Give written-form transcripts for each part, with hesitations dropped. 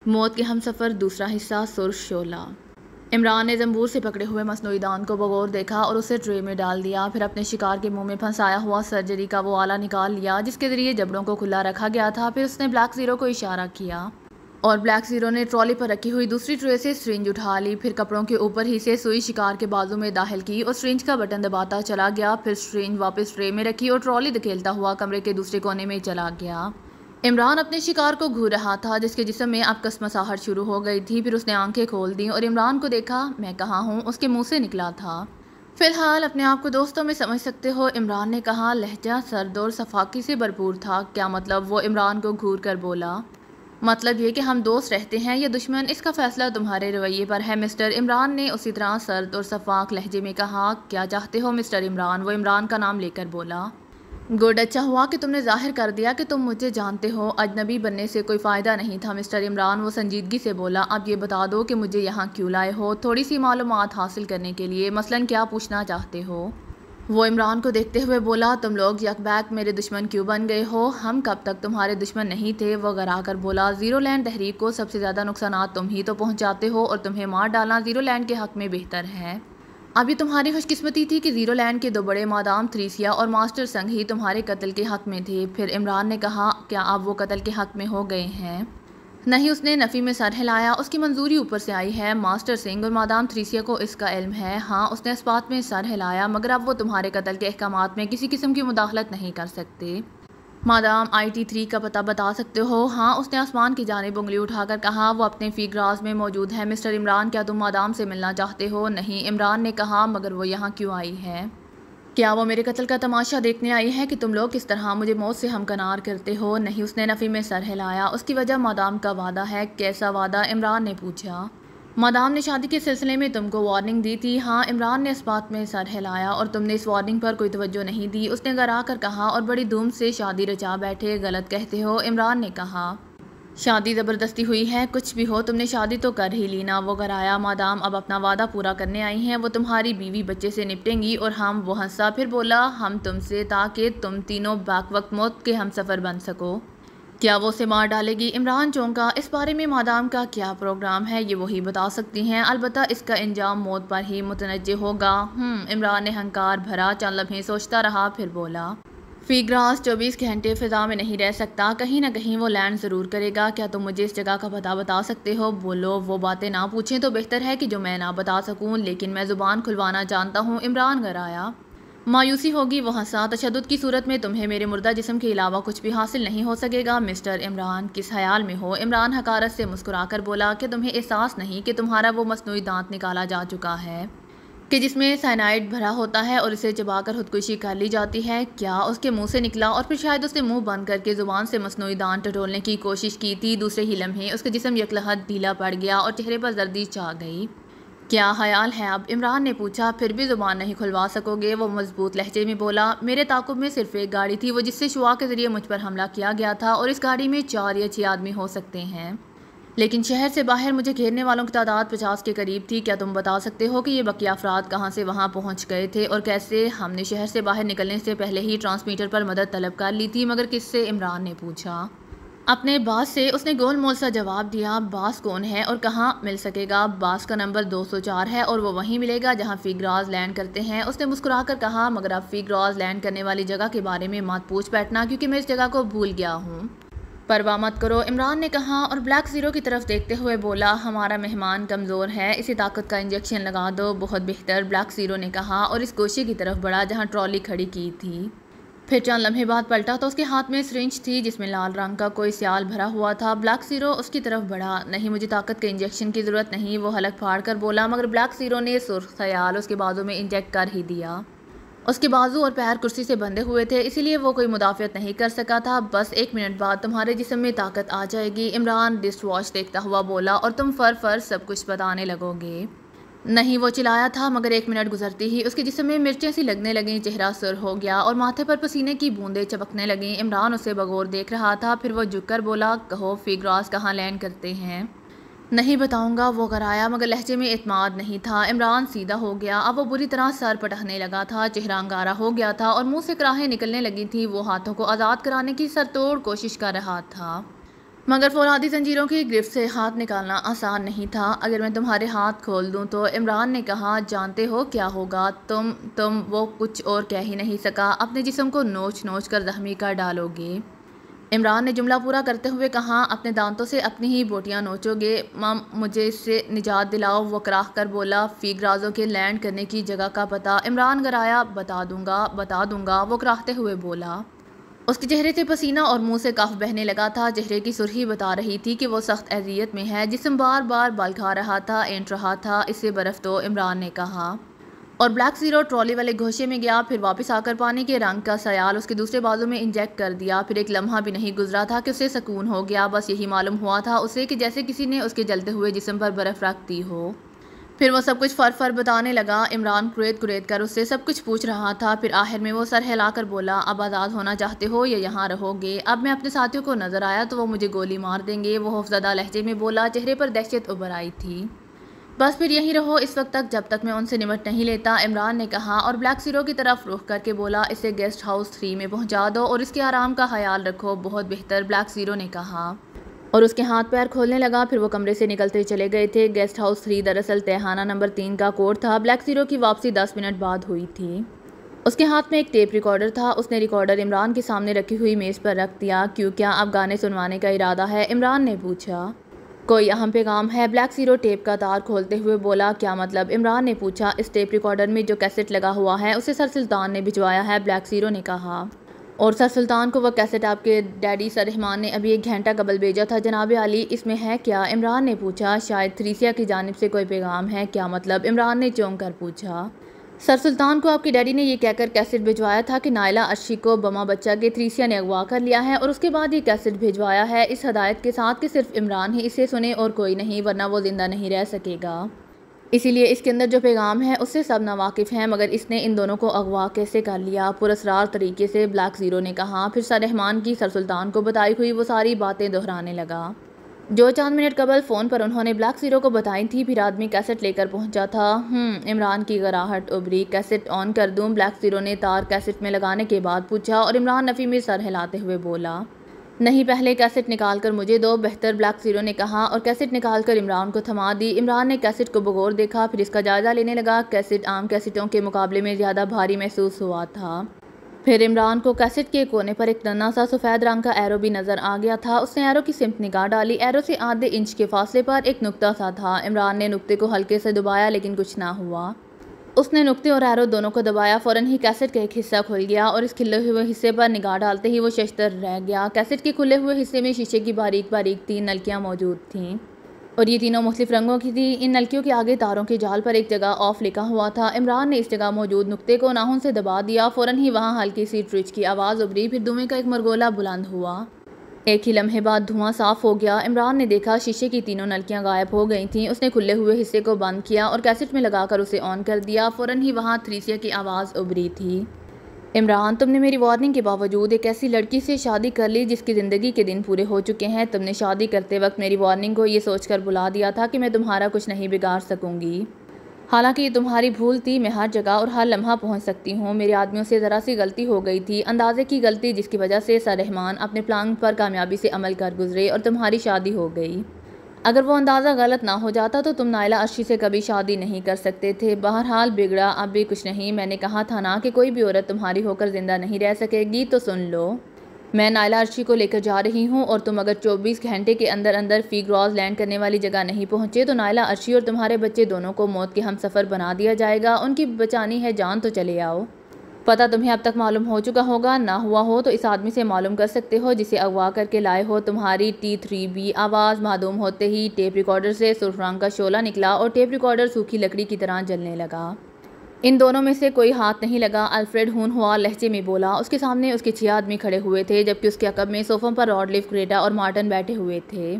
मौत के हमसफ़र दूसरा हिस्सा सुर्ख शोला। इमरान ने जंबूर से पकड़े हुए मसनूई दांत को बगौर देखा और उसे ट्रे में डाल दिया। फिर अपने शिकार के मुंह में फंसाया हुआ सर्जरी का वो आला निकाल लिया जिसके ज़रिए जबड़ों को खुला रखा गया था। फिर उसने ब्लैक ज़ीरो को इशारा किया और ब्लैक ज़ीरो ने ट्रॉली पर रखी हुई दूसरी ट्रे से सिरिंज उठा ली। फिर कपड़ों के ऊपर ही से सुई शिकार के बाजू में दाखिल की और सिरिंज का बटन दबाता चला गया। फिर सिरिंज वापस ट्रे में रखी और ट्रॉली धकेलता हुआ कमरे के दूसरे कोने में चला गया। इमरान अपने शिकार को घूर रहा था जिसके जिस्म में अब कसमसाहट शुरू हो गई थी। फिर उसने आंखें खोल दी और इमरान को देखा। मैं कहाँ हूँ उसके मुंह से निकला था। फिलहाल अपने आप को दोस्तों में समझ सकते हो, इमरान ने कहा। लहजा सर्द और सफाकी से भरपूर था। क्या मतलब? वो इमरान को घूर कर बोला। मतलब ये कि हम दोस्त रहते हैं या दुश्मन, इसका फैसला तुम्हारे रवैये पर है मिस्टर। इमरान ने उसी तरह सर्द और सफाक लहजे में कहा। क्या चाहते हो मिस्टर इमरान? वो इमरान का नाम लेकर बोला। गुड, अच्छा हुआ कि तुमने जाहिर कर दिया कि तुम मुझे जानते हो। अजनबी बनने से कोई फ़ायदा नहीं था मिस्टर इमरान, वो संजीदगी से बोला। अब ये बता दो कि मुझे यहाँ क्यों लाए हो? थोड़ी सी मालूमात हासिल करने के लिए। मसलन क्या पूछना चाहते हो? वो इमरान को देखते हुए बोला। तुम लोग यकबैक मेरे दुश्मन क्यों बन गए हो? हम कब तक तुम्हारे दुश्मन नहीं थे? वो गरा कर बोला। ज़ीरो लैंड तहरीक को सबसे ज़्यादा नुकसान तुम ही तो पहुँचाते हो और तुम्हें मार डालना ज़ीरो लैंड के हक़ में बेहतर है। अब ये तुम्हारी खुशकिस्मती थी कि ज़ीरो लैंड के दो बड़े मादाम थ्रीसिया और मास्टर संग ही तुम्हारे कत्ल के हक़ में थे। फिर इमरान ने कहा। क्या अब वो कत्ल के हक़ में हो गए हैं? नहीं, उसने नफ़ी में सर हिलाया। उसकी मंजूरी ऊपर से आई है। मास्टर सिंह और मादाम थ्रीसिया को इसका इल्म है। हाँ, उसने इस बात में सर हिलाया, मगर अब वो तुम्हारे कत्ल के अहकामात में किसी किस्म की मुदाखलत नहीं कर सकते। मादाम IT3 का पता बता सकते हो? हाँ, उसने आसमान की जानिब उंगली उठाकर कहा। वो अपने फीग्राज में मौजूद है मिस्टर इमरान। क्या तुम मादाम से मिलना चाहते हो? नहीं, इमरान ने कहा। मगर वो यहाँ क्यों आई है? क्या वो मेरे कत्ल का तमाशा देखने आई है कि तुम लोग किस तरह मुझे मौत से हमकनार करते हो? नहीं, उसने नफ़ी में सर हिलाया। उसकी वजह मादाम का वादा है। कैसा वादा? इमरान ने पूछा। मादाम ने शादी के सिलसिले में तुमको वार्निंग दी थी। हाँ, इमरान ने इस बात में सर हिलाया। और तुमने इस वार्निंग पर कोई तवज्जो नहीं दी, उसने गरा कर कहा। और बड़ी धूम से शादी रचा बैठे। गलत कहते हो, इमरान ने कहा। शादी ज़बरदस्ती हुई है? कुछ भी हो, तुमने शादी तो कर ही ली ना, वो गराया। मादाम अब अपना वादा पूरा करने आई हैं। वो तुम्हारी बीवी बच्चे से निपटेंगी और हम। वो हंसा। फिर बोला। हम तुमसे, ताकि तुम तीनों बाक वक्त मौत के हम सफ़र बन सको। क्या वो उसे मार डालेगी? इमरान चौंका। इस बारे में मादाम का क्या प्रोग्राम है ये वही बता सकती हैं। अलबत्ता इसका अंजाम मौत पर ही मुतनज्जे होगा। इमरान ने हंकार भरा। चंद लम्हे सोचता रहा, फिर बोला। फीग्रास 24 घंटे फ़िज़ा में नहीं रह सकता। कहीं ना कहीं वो लैंड ज़रूर करेगा। क्या तुम मुझे इस जगह का पता बता सकते हो? बोलो। वो बातें ना पूछें तो बेहतर है कि जो मैं ना बता सकूं, लेकिन मैं ज़ुबान खुलवाना जानता हूँ, इमरान गराया। मायूसी होगी, वो हंसा। तशद्दुद की सूरत में तुम्हें मेरे मुर्दा जिस्म के अलावा कुछ भी हासिल नहीं हो सकेगा मिस्टर इमरान। किस ख्याल में हो? इमरान हकारत से मुस्कुराकर बोला। कि तुम्हें एहसास नहीं कि तुम्हारा वो मसनूई दांत निकाला जा चुका है कि जिसमें साइनाइड भरा होता है और इसे चबाकर खुदकुशी कर ली जाती है? क्या? उसके मुंह से निकला और फिर शायद उसने मुंह बंद करके ज़ुबान से मसनूई दांत टटोलने की कोशिश की थी। दूसरे ही लम्हे उसका जिस्म यकलहत ढीला पड़ गया और चेहरे पर जर्दी छा गई। क्या ख्याल है अब? इमरान ने पूछा। फिर भी ज़ुबान नहीं खुलवा सकोगे? वो मजबूत लहजे में बोला। मेरे ताकुब में सिर्फ एक गाड़ी थी, वो जिससे शुआ के ज़रिए मुझ पर हमला किया गया था, और इस गाड़ी में 4 या 6 आदमी हो सकते हैं। लेकिन शहर से बाहर मुझे घेरने वालों की तादाद 50 के करीब थी। क्या तुम बता सकते हो कि ये बकिया अफराद कहाँ से वहाँ पहुँच गए थे और कैसे? हमने शहर से बाहर निकलने से पहले ही ट्रांसमीटर पर मदद तलब कर ली थी। मगर किससे? इमरान ने पूछा। अपने बास से, उसने गोल मोल सा जवाब दिया। बास कौन है और कहाँ मिल सकेगा? बास का नंबर 204 है और वो वहीं मिलेगा जहाँ फीग्राज लैंड करते हैं, उसने मुस्कुराकर कहा। मगर अब फीग्राज लैंड करने वाली जगह के बारे में मत पूछ बैठना, क्योंकि मैं इस जगह को भूल गया हूँ। परवाह मत करो, इमरान ने कहा और ब्लैक ज़ीरो की तरफ देखते हुए बोला। हमारा मेहमान कमज़ोर है, इसे ताकत का इंजेक्शन लगा दो। बहुत बेहतर, ब्लैक ज़ीरो ने कहा और इस गोशे की तरफ बढ़ा जहाँ ट्रॉली खड़ी की थी। फिर चंद लम्हे बाद पलटा तो उसके हाथ में सिरिंज थी जिसमें लाल रंग का कोई स्याल भरा हुआ था। ब्लैक ज़ीरो उसकी तरफ बढ़ा। नहीं, मुझे ताकत के इंजेक्शन की ज़रूरत नहीं, वो हलक फाड़ कर बोला। मगर ब्लैक ज़ीरो ने सुर्ख स्याल उसके बाजू में इंजेक्ट कर ही दिया। उसके बाजू और पैर कुर्सी से बंधे हुए थे, इसीलिए वो कोई मुदाफ़ियत नहीं कर सका था। बस 1 मिनट बाद तुम्हारे जिस्म में ताकत आ जाएगी, इमरान डिस्ट वॉच देखता हुआ बोला, और तुम फर सब कुछ बताने लगोगे। नहीं, वो चिल्लाया था। मगर 1 मिनट गुजरती ही उसके जिस्म में मिर्चें सी लगने लगीं। चेहरा सुर हो गया और माथे पर पसीने की बूंदें चपकने लगीं। इमरान उसे बगौर देख रहा था। फिर वो झुककर बोला। कहो, फीग्रास कहाँ लैंड करते हैं? नहीं बताऊंगा, वो कराया। मगर लहजे में एतमाद नहीं था। इमरान सीधा हो गया। अब वो बुरी तरह सर पटकने लगा था। चेहरा अंगारा हो गया था और मुंह से कराहें निकलने लगी थी। वो हाथों को आज़ाद कराने की सरतोड़ कोशिश कर रहा था। मगर फौलादी जंजीरों की गिरफ्त से हाथ निकालना आसान नहीं था। अगर मैं तुम्हारे हाथ खोल दूं तो इमरान ने कहा, जानते हो क्या होगा? तुम वो कुछ और कह ही नहीं सका, अपने जिस्म को नोच नोच कर जख्मी कर डालोगे। इमरान ने जुमला पूरा करते हुए कहा, अपने दांतों से अपनी ही बोटियां नोचोगे? मम, मुझे इससे निजात दिलाओ। वो कराह कर बोला, फीगराजों के लैंड करने की जगह का पता? इमरान गराया, बता दूंगा। वो कराहते हुए बोला। उसके चेहरे से पसीना और मुंह से कफ बहने लगा था। चेहरे की सुर्खी बता रही थी कि वो सख्त अजियत में है। जिस्म बार बार बल खा रहा था, ऐंठ रहा था। इससे बर्फ दो, इमरान ने कहा, और ब्लैक ज़ीरो ट्रॉली वाले घोषे में गया। फिर वापस आकर पानी के रंग का सयाल उसके दूसरे बाजू में इंजेक्ट कर दिया। फिर एक लम्हा भी नहीं गुजरा था कि उसे सुकून हो गया। बस यही मालूम हुआ था उसे कि जैसे किसी ने उसके जलते हुए जिस्म पर बर्फ़ रख दी हो। फिर वो सब कुछ फर बताने लगा। इमरान कुरेद कर उससे सब कुछ पूछ रहा था। फिर आखिर में वो सर हिलाकर बोला, अब आज़ाद होना चाहते हो या यहाँ रहोगे? अब मैं अपने साथियों को नज़र आया तो वो मुझे गोली मार देंगे। वो खौफज़दा लहजे में बोला, चेहरे पर दहशत उभर आई थी। बस फिर यहीं रहो इस वक्त तक, जब तक मैं उनसे निमट नहीं लेता, इमरान ने कहा और ब्लैक ज़ीरो की तरफ रुख करके बोला, इसे गेस्ट हाउस 3 में पहुँचा दो और इसके आराम का ख्याल रखो। बहुत बेहतर, ब्लैक ज़ीरो ने कहा और उसके हाथ पैर खोलने लगा। फिर वो कमरे से निकलते चले गए थे। गेस्ट हाउस 3 दरअसल तहखाना नंबर 3 का कोड था। ब्लैक ज़ीरो की वापसी 10 मिनट बाद हुई थी। उसके हाथ में एक टेप रिकॉर्डर था। उसने रिकॉर्डर इमरान के सामने रखी हुई मेज़ पर रख दिया। क्यों, क्या अब गाने सुनवाने का इरादा है? इमरान ने पूछा। कोई अहम पैगाम है? ब्लैक ज़ीरो टेप का तार खोलते हुए बोला। क्या मतलब? इमरान ने पूछा। इस टेप रिकॉर्डर में जो कैसेट लगा हुआ है उसे सर सुल्तान ने भिजवाया है, ब्लैक ज़ीरो ने कहा। और सर सुल्तान को वह कैसेट आपके डैडी सर रहमान ने अभी 1 घंटा कबल भेजा था जनाब आली। इसमें है क्या? इमरान ने पूछा। शायद थ्रीसिया की जानिब से कोई पैगाम है। क्या मतलब? इमरान ने चौंक कर पूछा। सर सुल्तान को आपके डैडी ने यह कहकर कैसेट भिजवाया था कि नायला अर्शी को बमा बच्चा के थ्रीसिया ने अगवा कर लिया है और उसके बाद ये कैसेट भिजवाया है इस हदायत के साथ कि सिर्फ इमरान ही इसे सुने और कोई नहीं, वरना वो ज़िंदा नहीं रह सकेगा। इसीलिए इसके अंदर जो पैगाम है उससे सब नावाकिफ़ हैं, मगर इसने इन दोनों को अगवा कैसे कर लिया? पुरस्रार तरीके से ब्लैक ज़ीरो ने कहा। फिर सर रहमान की सर सुल्तान को बताई हुई वो सारी बातें दोहराने लगा जो चंद मिनट कबल फ़ोन पर उन्होंने ब्लैक ज़ीरो को बताई थी। फिर आदमी कैसेट लेकर पहुंचा था। इमरान की गराहट उभरी। कैसेट ऑन कर दूं? ब्लैक ज़ीरो ने तार कैसेट में लगाने के बाद पूछा और इमरान नफ़ी में सर हिलाते हुए बोला, नहीं, पहले कैसेट निकाल कर मुझे दो। बेहतर, ब्लैक ज़ीरो ने कहा और कैसेट निकाल कर इमरान को थमा दी। इमरान ने कैसेट को बगौर देखा, फिर इसका जायज़ा लेने लगा। कैसेट आम कैसेटों के मुकाबले में ज़्यादा भारी महसूस हुआ था। फिर इमरान को कैसेट के कोने पर एक नन्हा सा सफ़ेद रंग का एरो भी नज़र आ गया था। उसने एरो की सिमत निगाह डाली। एरो से आधे इंच के फासले पर एक नुक्ता सा था। इमरान ने नुक्ते को हल्के से दबाया लेकिन कुछ ना हुआ। उसने नुक्ते और एरो दोनों को दबाया। फ़ौरन ही कैसेट का एक हिस्सा खुल गया और इस खिले हुए हिस्से पर निगाह डालते ही वो शशतर रह गया। कैसेट के खुले हुए हिस्से में शीशे की बारीक बारीक 3 नलकियाँ मौजूद थीं और ये तीनों मुख्तलिफ रंगों की थी। इन नलकियों के आगे तारों के जाल पर एक जगह ऑफ लिखा हुआ था। इमरान ने इस जगह मौजूद नुक्ते को नाखून से दबा दिया। फ़ौरन ही वहाँ हल्की सी ट्रिच की आवाज़ उभरी। फिर धुएं का एक मरगोला बुलंद हुआ। एक ही लम्हे बाद धुआं साफ हो गया। इमरान ने देखा शीशे की तीनों नलकियां गायब हो गई थीं। उसने खुले हुए हिस्से को बंद किया और कैसेट में लगाकर उसे ऑन कर दिया। फ़ौरन ही वहाँ थ्रीसिया की आवाज़ उभरी थी, इमरान, तुमने मेरी वार्निंग के बावजूद एक ऐसी लड़की से शादी कर ली जिसकी ज़िंदगी के दिन पूरे हो चुके हैं। तुमने शादी करते वक्त मेरी वार्निंग को ये सोचकर बुला दिया था कि मैं तुम्हारा कुछ नहीं बिगाड़ सकूंगी। हालांकि ये तुम्हारी भूल थी। मैं हर जगह और हर लम्हा पहुंच सकती हूँ। मेरे आदमियों से ज़रा सी गलती हो गई थी, अंदाजे की गलती, जिसकी वजह से सर रहमान अपने प्लान पर कामयाबी से अमल कर गुजरे और तुम्हारी शादी हो गई। अगर वो अंदाज़ा गलत ना हो जाता तो तुम नायला अर्शी से कभी शादी नहीं कर सकते थे। बहरहाल बिगड़ा अब भी कुछ नहीं। मैंने कहा था ना कि कोई भी औरत तुम्हारी होकर ज़िंदा नहीं रह सकेगी। तो सुन लो, मैं नायला अर्शी को लेकर जा रही हूँ और तुम अगर 24 घंटे के अंदर अंदर फीग्रॉज लैंड करने वाली जगह नहीं पहुँचे तो नायला अर्शी और तुम्हारे बच्चे दोनों को मौत के हमसफ़र बना दिया जाएगा। उनकी बचानी है जान तो चले आओ। पता तुम्हें अब तक मालूम हो चुका होगा, ना हुआ हो तो इस आदमी से मालूम कर सकते हो जिसे अगवा करके लाए हो। तुम्हारी T3B आवाज़ मालूम होते ही टेप रिकॉर्डर से सुर्ख रंग का शोला निकला और टेप रिकॉर्डर सूखी लकड़ी की तरह जलने लगा। इन दोनों में से कोई हाथ नहीं लगा, अल्फ्रेड हूनहुआ लहजे में बोला। उसके सामने उसके 6 आदमी खड़े हुए थे जबकि उसके अकब में सोफ़ों पर रॉडलिफ, ग्रेटा और मार्टन बैठे हुए थे।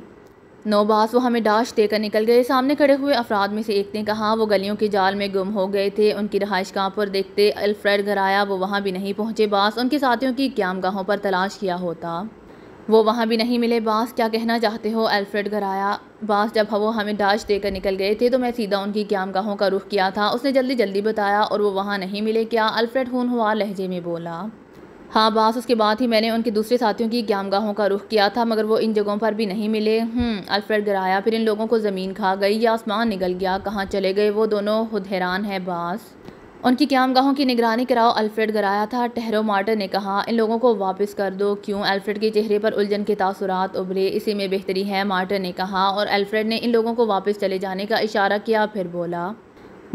नो बास, वो हमें डाश देकर निकल गए। सामने खड़े हुए अफराद में से एक ने कहा। वो गलियों के जाल में गुम हो गए थे। उनकी रहाइश कहाँ पर देखते अल्फ्रेड घर आया। वो वहाँ भी नहीं पहुँचे। बास, उनके साथियों की क़यामगाहों पर तलाश किया होता, वो वहाँ भी नहीं मिले। बास, क्या कहना चाहते हो? अल्फ्रेड घर आया। बास, जब वो हमें डाश देकर निकल गए थे तो मैं सीधा उनकी क़यामगाहों का रुख किया था। उसने जल्दी जल्दी बताया और वो वहाँ नहीं मिले क्या? अल्फ्रेड हूनहुआ लहजे में बोला। हाँ बास, उसके बाद ही मैंने उनके दूसरे साथियों की क़यामगाहों का रुख किया था, मगर वो इन जगहों पर भी नहीं मिले। अल्फ्रेड गिराया। फिर इन लोगों को ज़मीन खा गई या आसमान निगल गया? कहाँ चले गए वो दोनों? खुद हैरान है बास। उनकी क़यामगाहों की निगरानी कराओ। अल्फ्रेड गिराया था। ठहरो, मार्टिन ने कहा। इन लोगों को वापस कर दो। क्यों? अल्फ्रेड के चेहरे पर उलझन के तासुरात उभरे। इसी में बेहतरी है, मार्टिन ने कहा, और अल्फ्रेड ने इन लोगों को वापस चले जाने का इशारा किया। फिर बोला,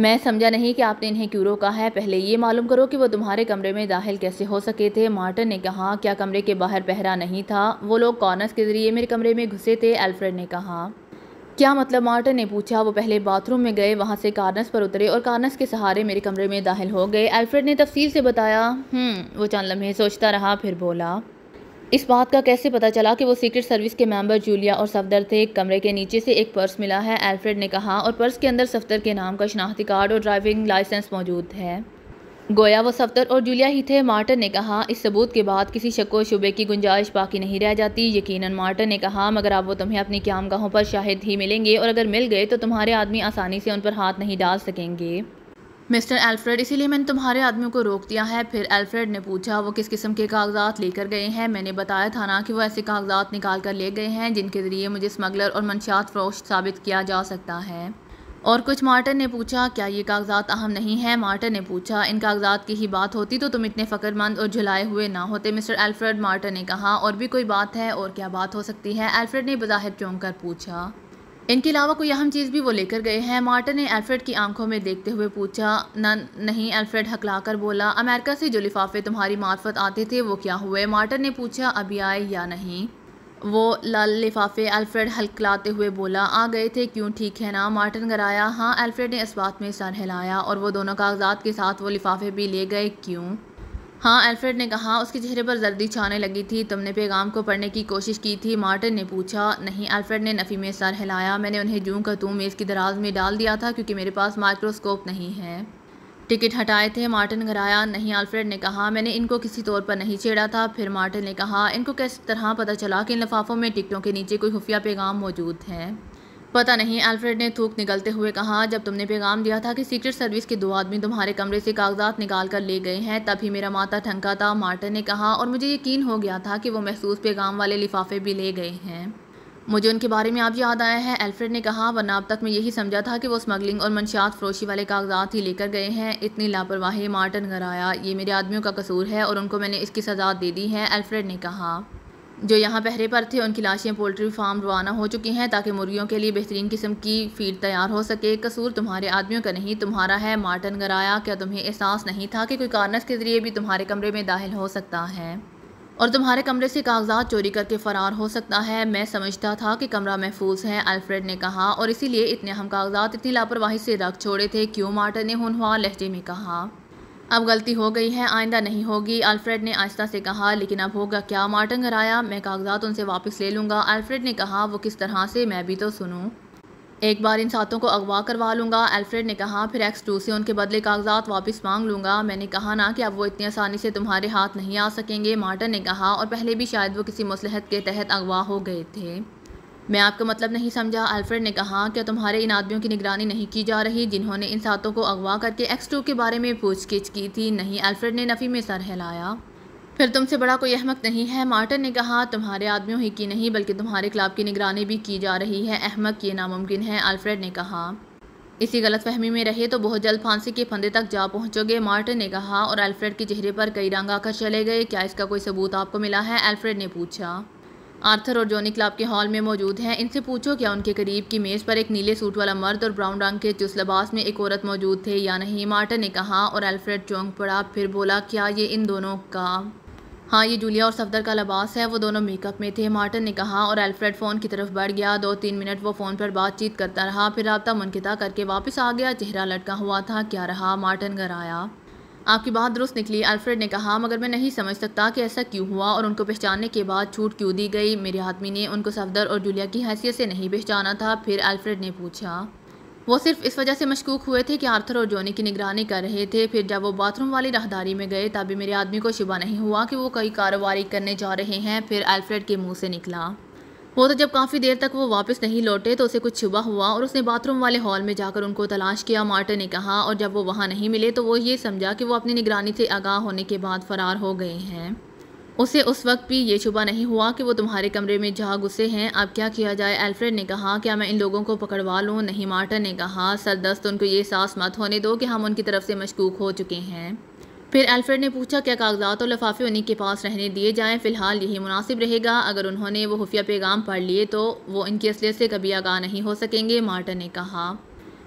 मैं समझा नहीं कि आपने इन्हें क्यों रोका है। पहले ये मालूम करो कि वो तुम्हारे कमरे में दाखिल कैसे हो सके थे। मार्टिन ने कहा, क्या कमरे के बाहर पहरा नहीं था? वो लोग कॉर्नर्स के ज़रिए मेरे कमरे में घुसे थे। अल्फ्रेड ने कहा। क्या मतलब? मार्टिन ने पूछा। वो पहले बाथरूम में गए, वहाँ से कार्नस पर उतरे और कार्नस के सहारे मेरे कमरे में दाखिल हो गए। अल्फ्रेड ने तफसील से बताया। वो चंद लम्हे सोचता रहा, फिर बोला, इस बात का कैसे पता चला कि वो सीक्रेट सर्विस के मेंबर जूलिया और सफदर थे? कमरे के नीचे से एक पर्स मिला है, अल्फ्रेड ने कहा, और पर्स के अंदर सफदर के नाम का शनाख्ती कार्ड और ड्राइविंग लाइसेंस मौजूद है। गोया वो सफदर और जूलिया ही थे। मार्टिन ने कहा। इस सबूत के बाद किसी शक व शुबे की गुंजाइश बाकी नहीं रह जाती। यकीनन, मार्टिन ने कहा, मगर अब वो तुम्हें अपनी क़यामगाहों पर शाहिद ही मिलेंगे, और अगर मिल गए तो तुम्हारे आदमी आसानी से उन पर हाथ नहीं डाल सकेंगे। मिस्टर अल्फ्रेड, इसीलिए मैंने तुम्हारे आदमियों को रोक दिया है। फिर अल्फ्रेड ने पूछा, वो किस किस्म के कागजात लेकर गए हैं? मैंने बताया था ना कि वो ऐसे कागजात निकाल कर ले गए हैं जिनके ज़रिए मुझे स्मगलर और मंशियात फरोश साबित किया जा सकता है। और कुछ? मार्टिन ने पूछा। क्या ये कागजात अहम नहीं हैं? मार्टिन ने पूछा। इन कागजात की ही बात होती तो तुम इतने फ़क्रमंद और झुलाए हुए ना होते मिस्टर अल्फ्रेड, मार्टिन ने कहा। और भी कोई बात है? और क्या बात हो सकती है? अल्फ्रेड ने बज़ाहिर चौंक कर पूछा। इनके अलावा कोई अहम चीज़ भी वो लेकर गए हैं? मार्टिन ने अल्फ्रेड की आंखों में देखते हुए पूछा। नहीं, अल्फ्रेड हकलाकर बोला। अमेरिका से जो लिफाफे तुम्हारी मार्फत आते थे वो क्या हुए? मार्टिन ने पूछा। अभी आए या नहीं? वो लाल लिफाफे? अल्फ्रेड हल्कलाते हुए बोला। आ गए थे। क्यों, ठीक है ना? मार्टिन गराया। हाँ, अल्फ्रेड ने इस बात में सर हिलाया। और वो दोनों कागजात के साथ वो लिफाफे भी ले गए? क्यों? हाँ, अल्फ्रेड ने कहा। उसके चेहरे पर जर्दी छाने लगी थी। तुमने पैगाम को पढ़ने की कोशिश की थी? मार्टिन ने पूछा। नहीं, अल्फ्रेड ने नफ़ी में सर हिलाया। मैंने उन्हें जूं का तूं मेज़ की दराज में डाल दिया था, क्योंकि मेरे पास माइक्रोस्कोप नहीं है। टिकट हटाए थे? मार्टिन घराया। नहीं, अल्फ्रेड ने कहा, मैंने इनको किसी तौर पर नहीं छेड़ा था। फिर मार्टिन ने कहा, इनको किस तरह पता चला कि इन लिफाफों में टिकटों के नीचे कोई खुफिया पैगाम मौजूद है? पता नहीं, अल्फ्रेड ने थूक निकलते हुए कहा। जब तुमने पैगाम दिया था कि सीक्रेट सर्विस के 2 आदमी तुम्हारे कमरे से कागजात निकाल कर ले गए हैं, तभी मेरा माथा ठनका था, मार्टिन ने कहा, और मुझे यकीन हो गया था कि वो महसूस पैगाम वाले लिफाफे भी ले गए हैं। मुझे उनके बारे में आज याद आया है, अल्फ्रेड ने कहा, वरना अब तक मैं यही समझा था कि वो स्मगलिंग और मंशियात फरोशी वाले कागजात ही लेकर गए हैं। इतनी लापरवाही? मार्टिन घराया। ये मेरे आदमियों का कसूर है और उनको मैंने इसकी सज़ा दे दी है, अल्फ्रेड ने कहा। जो यहाँ पहरे पर थे उनकी लाशें पोल्ट्री फार्म रवाना हो चुकी हैं ताकि मुर्गियों के लिए बेहतरीन किस्म की फीड तैयार हो सके। कसूर तुम्हारे आदमियों का नहीं, तुम्हारा है, मार्टिन गराया। क्या तुम्हें एहसास नहीं था कि कोई कार्नस के ज़रिए भी तुम्हारे कमरे में दाखिल हो सकता है और तुम्हारे कमरे से कागजात चोरी करके फ़रार हो सकता है? मैं समझता था कि कमरा महफूज है, अल्फ्रेड ने कहा, और इसीलिए इतने अहम कागजात इतनी लापरवाही से रख छोड़े थे। क्यों? मार्टिन ने हुनहुआ लहजे में कहा। अब गलती हो गई है, आइंदा नहीं होगी, अल्फ्रेड ने आहिस्ता से कहा। लेकिन अब होगा क्या? मार्टिन घराया। मैं कागजात उनसे वापस ले लूँगा, अल्फ्रेड ने कहा। वो किस तरह से? मैं भी तो सुनूँ। एक बार इन सातों को अगवा करवा लूँगा, अल्फ्रेड ने कहा। फिर X2 से उनके बदले कागजात वापस मांग लूँगा। मैंने कहा ना कि अब वो इतनी आसानी से तुम्हारे हाथ नहीं आ सकेंगे, मार्टिन ने कहा, और पहले भी शायद वो किसी मसलहत के तहत अगवा हो गए थे। मैं आपका मतलब नहीं समझा, अल्फ्रेड ने कहा। क्या तुम्हारे इन आदमियों की निगरानी नहीं की जा रही जिन्होंने इन सातों को अगवा करके X2 के बारे में पूछगिछ की थी? नहीं, अल्फ्रेड ने नफ़ी में सर हिलाया। फिर तुमसे बड़ा कोई अहमक नहीं है, मार्टिन ने कहा। तुम्हारे आदमियों ही की नहीं बल्कि तुम्हारे क्लब की निगरानी भी की जा रही है। अहमक ये नामुमकिन है, अल्फ्रेड ने कहा। इसी गलतफहमी में रहे तो बहुत जल्द फांसी के फंदे तक जा पहुंचोगे, मार्टिन ने कहा, और अल्फ्रेड के चेहरे पर कई रंग आकर चले गए। क्या इसका कोई सबूत आपको मिला है? अल्फ्रेड ने पूछा। आर्थर और जॉनी क्लब के हॉल में मौजूद हैं, इनसे पूछो क्या उनके करीब की मेज़ पर एक नीले सूट वाला मर्द और ब्राउन रंग के चुस्त लिबास में एक औरत मौजूद थे या नहीं, मार्टिन ने कहा, और अल्फ्रेड चौंक पड़ा। फिर बोला, क्या ये इन दोनों का? हाँ, ये जूलिया और सफदर का लिबास है, वो दोनों मेकअप में थे, मार्टिन ने कहा, और अल्फ्रेड फ़ोन की तरफ बढ़ गया। 2-3 मिनट वो फ़ोन पर बातचीत करता रहा, फिर राब्ता मुनक़िता करके वापस आ गया। चेहरा लटका हुआ था। क्या रहा? मार्टिन घराया। आपकी बात दुरुस्त निकली, अल्फ्रेड ने कहा, मगर मैं नहीं समझ सकता कि ऐसा क्यों हुआ और उनको पहचानने के बाद छूट क्यों दी गई। मेरे आदमी ने उनको सफदर और जूलिया की हैसियत से नहीं पहचाना था। फिर अल्फ्रेड ने पूछा। वो सिर्फ इस वजह से मशकूक हुए थे कि आर्थर और जॉनी की निगरानी कर रहे थे। फिर जब वो बाथरूम वाली राहदारी में गए तभी मेरे आदमी को शुबा नहीं हुआ कि वो कई कारोबारी करने जा रहे हैं। फिर अल्फ्रेड के मुँह से निकला। वो तो जब काफ़ी देर तक वो वापस नहीं लौटे तो उसे कुछ छुबा हुआ और उसने बाथरूम वाले हॉल में जाकर उनको तलाश किया, मार्टिन ने कहा। और जब वो वहाँ नहीं मिले तो वो ये समझा कि वो अपनी निगरानी से आगाह होने के बाद फरार हो गए हैं। उसे उस वक्त भी ये शुबा नहीं हुआ कि वो तुम्हारे कमरे में जा घुसे हैं। अब क्या किया जाए? अल्फ्रेड ने कहा। क्या मैं इन लोगों को पकड़वा लूँ? नहीं, मार्टिन ने कहा। सरदस्त उनको ये एहसास मत होने दो कि हम उनकी तरफ से मशकूक हो चुके हैं। फिर अल्फ्रेड ने पूछा, क्या कागजात और लिफाफे उन्हीं के पास रहने दिए जाएं? फ़िलहाल यही मुनासिब रहेगा। अगर उन्होंने वो खुफिया पैगाम पढ़ लिए तो वो इनकी असलियत से कभी आगाह नहीं हो सकेंगे, मार्टिन ने कहा।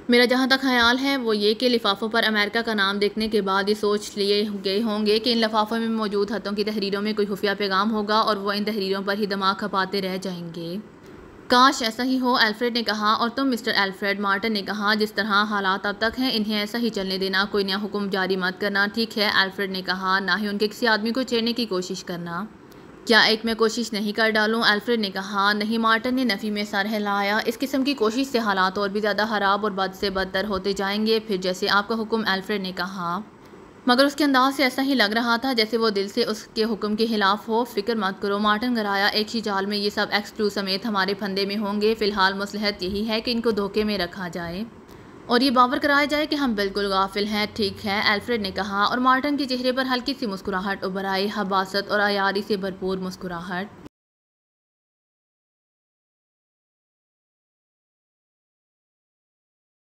मेरा जहाँ तक ख्याल है वो ये कि लिफाफों पर अमेरिका का नाम देखने के बाद ये सोच लिए गए होंगे कि इन लिफाफों में मौजूद खतों की तहरीरों में कोई खुफिया पैगाम होगा और वो इन तहरीरों पर ही दिमाग खपाते रह जाएंगे। काश ऐसा ही हो, अल्फ्रेड ने कहा। और तुम मिस्टर अल्फ्रेड, मार्टिन ने कहा, जिस तरह हालात अब तक हैं इन्हें ऐसा ही चलने देना, कोई नया हुक्म जारी मत करना, ठीक है? अल्फ्रेड ने कहा। ना ही उनके किसी आदमी को छेड़ने की कोशिश करना। क्या एक मैं कोशिश नहीं कर डालूं? अल्फ्रेड ने कहा। नहीं, मार्टिन ने नफ़ी में सर हिलाया। इस किस्म की कोशिश से हालात और भी ज़्यादा ख़राब और बद से बदतर होते जाएंगे। फिर जैसे आपका हुक्म, अल्फ्रेड ने कहा। मगर उसके अंदाज से ऐसा ही लग रहा था जैसे वो दिल से उसके हुक्म के खिलाफ हो। फिक्र मत करो, मार्टिन गराया। एक ही जाल में ये सब एक्स-2 समेत हमारे फंदे में होंगे। फ़िलहाल मसलहत यही है कि इनको धोखे में रखा जाए और ये बावर कराया जाए कि हम बिल्कुल गाफिल हैं। ठीक है, अल्फ्रेड ने कहा। और मार्टिन के चेहरे पर हल्की सी मुस्कुराहट उभर आई, हबासत और अयारी से भरपूर मुस्कुराहट।